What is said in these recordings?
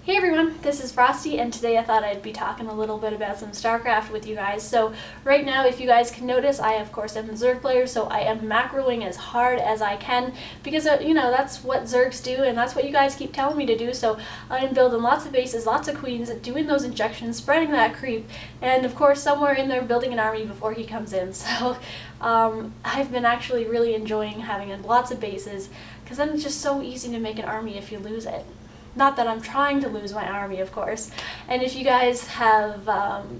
Hey everyone, this is Frosty, and today I thought I'd be talking a little bit about some Starcraft with you guys. So right now, if you guys can notice, I of course am a Zerg player, so I am macroing as hard as I can because that's what Zergs do, and that's what you guys keep telling me to do. So I am building lots of bases, lots of queens, doing those injections, spreading that creep, and of course somewhere in there building an army before he comes in. So I've been actually really enjoying having lots of bases because then it's just so easy to make an army if you lose it. Not that I'm trying to lose my army, of course. And if you guys have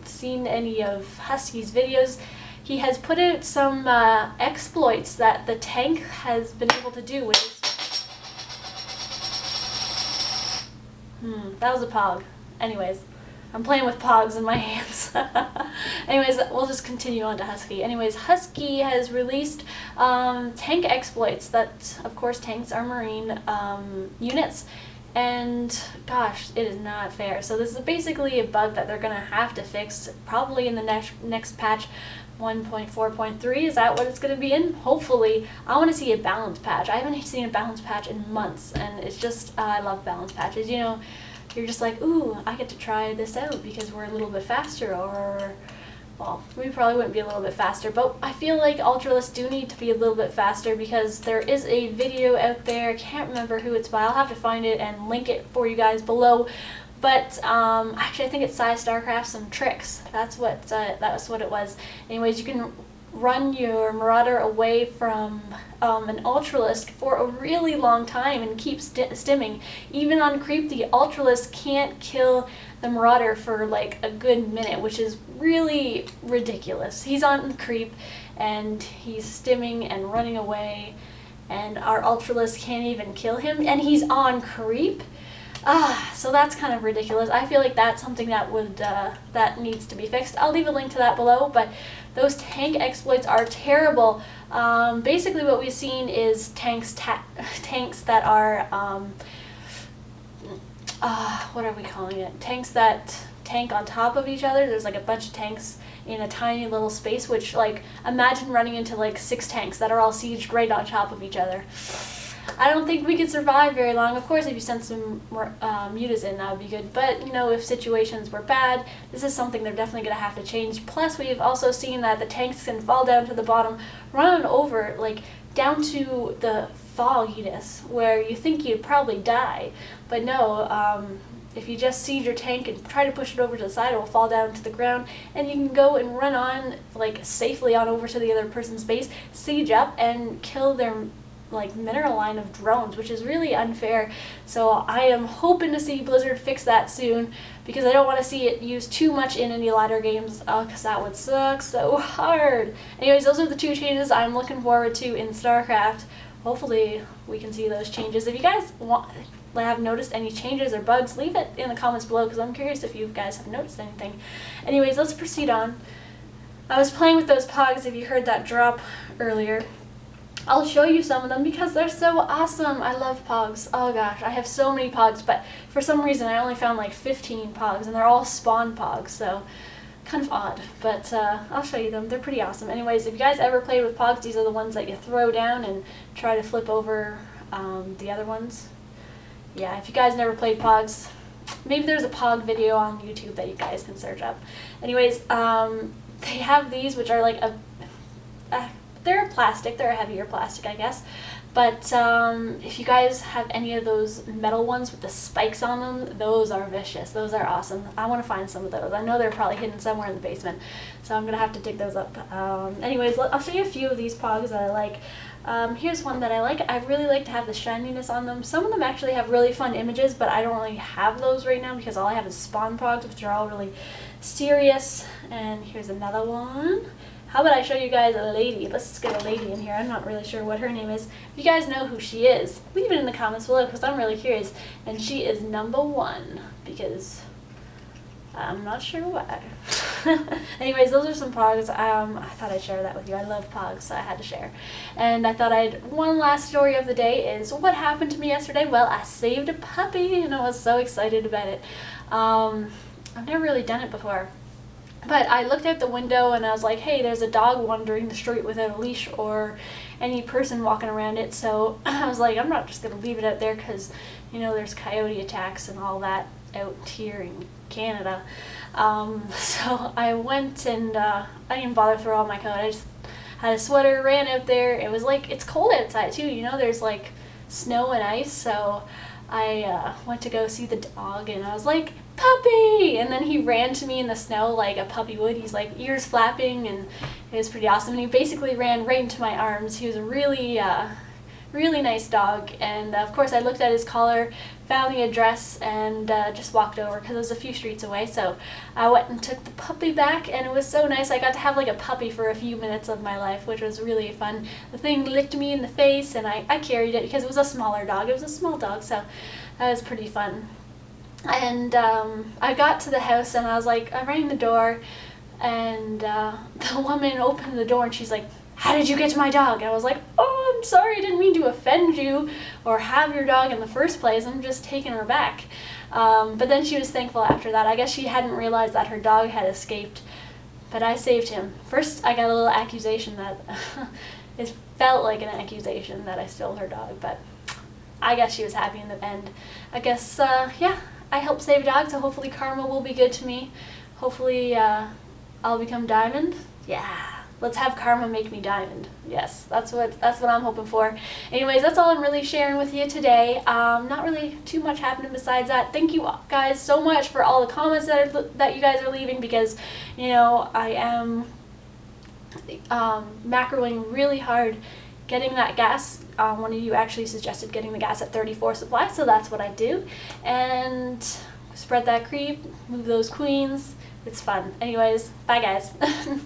seen any of Husky's videos, he has put out some exploits that the tank has been able to do, which is... that was a pog. Anyways, I'm playing with pogs in my hands. Anyways, we'll just continue on to Husky. Anyways, Husky has released tank exploits that, of course, tanks are marine units. And gosh, it is not fair. So this is basically a bug that they're going to have to fix probably in the next patch 1.4.3. Is that what it's going to be in? Hopefully. I want to see a balance patch. I haven't seen a balance patch in months, and it's just, I love balance patches. You know, you're just like, ooh, I get to try this out because we're a little bit faster, or... well, we probably wouldn't be a little bit faster, but I feel like Ultralists do need to be a little bit faster because there is a video out there, I can't remember who it's by, I'll have to find it and link it for you guys below, but actually I think it's Starcraft some tricks, that's what it was. Anyways, you can run your Marauder away from an Ultralist for a really long time and keep stimming. Even on creep, the Ultralist can't kill the Marauder for like a good minute, which is really ridiculous. He's on creep and he's stimming and running away, and our Ultralist can't even kill him, and he's on creep. So that's kind of ridiculous. I feel like that's something that that needs to be fixed. I'll leave a link to that below, but those tank exploits are terrible. Basically what we've seen is tanks that are, what are we calling it? Tanks that tank on top of each other. There's like a bunch of tanks in a tiny little space, which, like, imagine running into like 6 tanks that are all sieged right on top of each other. I don't think we could survive very long. Of course, if you send some mutas in, that would be good. But, you know, if situations were bad, this is something they're definitely going to have to change. Plus, we've also seen that the tanks can fall down to the bottom, run over, like, down to the fogginess, where you think you'd probably die. But no, if you just siege your tank and try to push it over to the side, it will fall down to the ground, and you can go and run on, like, safely on over to the other person's base, siege up, and kill their like mineral line of drones, which is really unfair. So I am hoping to see Blizzard fix that soon, because I don't want to see it used too much in any ladder games, because that would suck so hard. Anyways, those are the 2 changes I'm looking forward to in Starcraft. Hopefully we can see those changes. If you guys have noticed any changes or bugs, leave it in the comments below, because I'm curious if you guys have noticed anything. Anyways, let's proceed on. I was playing with those pogs, if you heard that drop earlier. I'll show you some of them because they're so awesome. I love pogs. Oh gosh, I have so many pogs, but for some reason I only found like 15 pogs, and they're all spawn pogs, so kind of odd. But I'll show you them. They're pretty awesome. Anyways, if you guys ever played with pogs, these are the ones that you throw down and try to flip over the other ones. Yeah, if you guys never played pogs, maybe there's a pog video on YouTube that you guys can search up. Anyways, they have these, which are like they're plastic, they're a heavier plastic, I guess. But if you guys have any of those metal ones with the spikes on them, those are vicious. Those are awesome. I want to find some of those. I know they're probably hidden somewhere in the basement, so I'm going to have to dig those up. Anyways, I'll show you a few of these pogs that I like. Here's one that I like. I really like to have the shininess on them. Some of them actually have really fun images, but I don't really have those right now because all I have is spawn pogs, which are all really serious. And here's another one. How about I show you guys a lady? Let's get a lady in here. I'm not really sure what her name is. If you guys know who she is, leave it in the comments below because I'm really curious. And she is number 1 because I'm not sure why. Anyways, those are some pogs. I thought I'd share that with you. I love pogs, so I had to share. And I thought one last story of the day is what happened to me yesterday. Well, I saved a puppy and I was so excited about it. I've never really done it before. But I looked out the window and I was like, hey, there's a dog wandering the street without a leash or any person walking around it. So I was like, I'm not just going to leave it out there because, you know, there's coyote attacks and all that. out here in Canada. So I went and I didn't bother throw on my coat. I just had a sweater, ran out there. It was like, it's cold outside too, you know, there's like snow and ice. So I went to go see the dog and I was like, puppy! And then he ran to me in the snow like a puppy would. He's like ears flapping, and it was pretty awesome. And he basically ran right into my arms. He was a really, really nice dog. And of course I looked at his collar, found the address, and just walked over because it was a few streets away. So I went and took the puppy back, and it was so nice. I got to have like a puppy for a few minutes of my life, which was really fun. The thing licked me in the face, and I carried it because it was a smaller dog. It was a small dog, so that was pretty fun. And I got to the house and I was like, I rang the door, and the woman opened the door and she's like, how did you get to my dog? And I was like, oh, I'm sorry, I didn't mean to offend you or have your dog in the first place. I'm just taking her back. But then she was thankful after that. I guess she hadn't realized that her dog had escaped, but I saved him. First, I got a little accusation that it felt like an accusation that I stole her dog, but I guess she was happy in the end. I guess, yeah, I helped save a dog, so hopefully karma will be good to me. Hopefully I'll become Diamond. Yeah. Let's have karma make me Diamond. Yes, that's what I'm hoping for. Anyways, that's all I'm really sharing with you today. Not really too much happening besides that. Thank you guys so much for all the comments that you guys are leaving, because, you know, I am macroing really hard getting that gas. One of you actually suggested getting the gas at 34 supply, so that's what I do. And spread that creep, move those queens. It's fun. Anyways, bye guys.